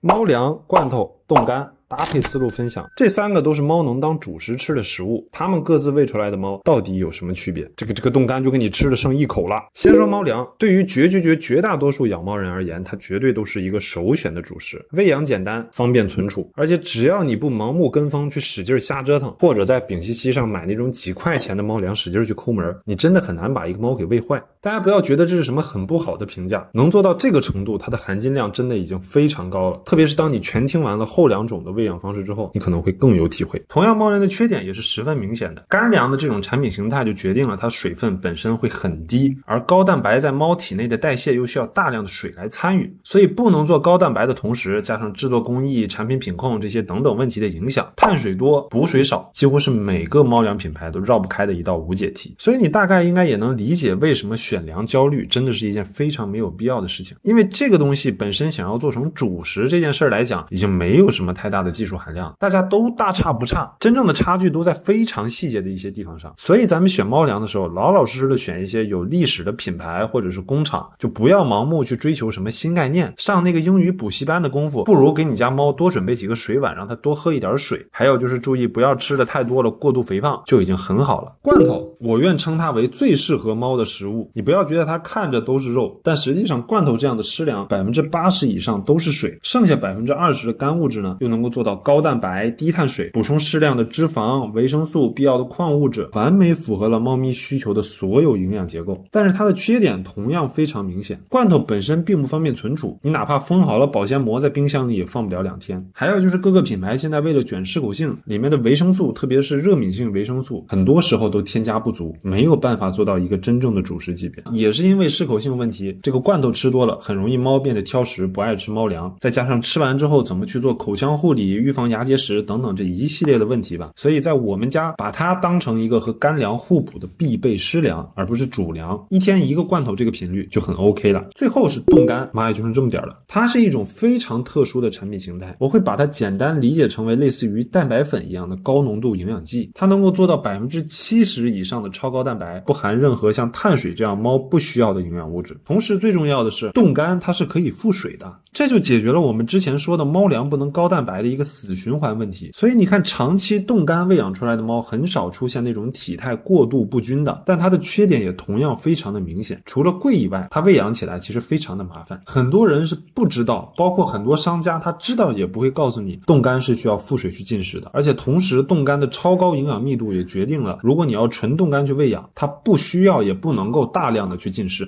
猫粮、罐头、冻干搭配思路分享，这三个都是猫能当主食吃的食物，它们各自喂出来的猫到底有什么区别？这个冻干就跟你吃的剩一口了。先说猫粮，对于绝大多数养猫人而言，它绝对都是一个首选的主食，喂养简单，方便存储，而且只要你不盲目跟风去使劲瞎折腾，或者在丙烯烯上买那种几块钱的猫粮使劲去抠门，你真的很难把一个猫给喂坏。大家不要觉得这是什么很不好的评价，能做到这个程度，它的含金量真的已经非常高了。特别是当你全听完了后两种的喂养方式之后，你可能会更有体会。同样，猫粮的缺点也是十分明显的。干粮的这种产品形态就决定了它水分本身会很低，而高蛋白在猫体内的代谢又需要大量的水来参与，所以不能做高蛋白的同时，加上制作工艺、产品品控这些等等问题的影响，碳水多、补水少，几乎是每个猫粮品牌都绕不开的一道无解题。所以你大概应该也能理解为什么选粮焦虑真的是一件非常没有必要的事情，因为这个东西本身想要做成主食这件事来讲，已经没有什么太大的技术含量，大家都大差不差，真正的差距都在非常细节的一些地方上。所以咱们选猫粮的时候，老老实实的选一些有历史的品牌或者是工厂，就不要盲目去追求什么新概念。上那个英语补习班的功夫，不如给你家猫多准备几个水碗，让它多喝一点水。还有就是注意不要吃的太多了，过度肥胖就已经很好了。罐头，我愿称它为最适合猫的食物。你不要觉得它看着都是肉，但实际上罐头这样的湿粮 80% 以上都是水，剩下 20% 的干物质呢，又能够做到高蛋白、低碳水，补充适量的脂肪、维生素、必要的矿物质，完美符合了猫咪需求的所有营养结构。但是它的缺点同样非常明显，罐头本身并不方便存储，你哪怕封好了保鲜膜，在冰箱里也放不了2天。还有就是各个品牌现在为了卷适口性，里面的维生素，特别是热敏性维生素，很多时候都添加不足，没有办法做到一个真正的主食级别。也是因为适口性问题，这个罐头吃多了，很容易猫变得挑食，不爱吃猫粮，再加上吃完之后怎么去做口腔护理、预防牙结石等等这一系列的问题吧。所以在我们家把它当成一个和干粮互补的必备湿粮，而不是主粮，一天一个罐头这个频率就很 OK 了。最后是冻干，妈也就剩这么点了。它是一种非常特殊的产品形态，我会把它简单理解成为类似于蛋白粉一样的高浓度营养剂，它能够做到 70% 以上的超高蛋白，不含任何像碳水这样猫不需要的营养物质。同时最重要的是，冻干它是可以复水的，这就解决了我们之前说的猫粮不能高蛋白的一个死循环问题。所以你看，长期冻干喂养出来的猫很少出现那种体态过度不均的，但它的缺点也同样非常的明显。除了贵以外，它喂养起来其实非常的麻烦，很多人是不知道，包括很多商家他知道也不会告诉你冻干是需要复水去进食的。而且同时冻干的超高营养密度也决定了，如果你要纯冻干去喂养，它不需要也不能够大量的去进食。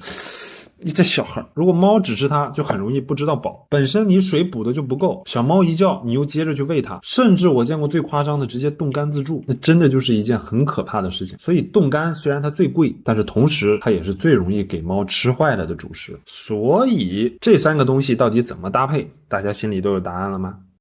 你这小孩，如果猫只吃它，就很容易不知道饱。本身你水补的就不够，小猫一叫，你又接着去喂它，甚至我见过最夸张的，直接冻干自助，那真的就是一件很可怕的事情。所以冻干虽然它最贵，但是同时它也是最容易给猫吃坏了的主食。所以这三个东西到底怎么搭配，大家心里都有答案了吗？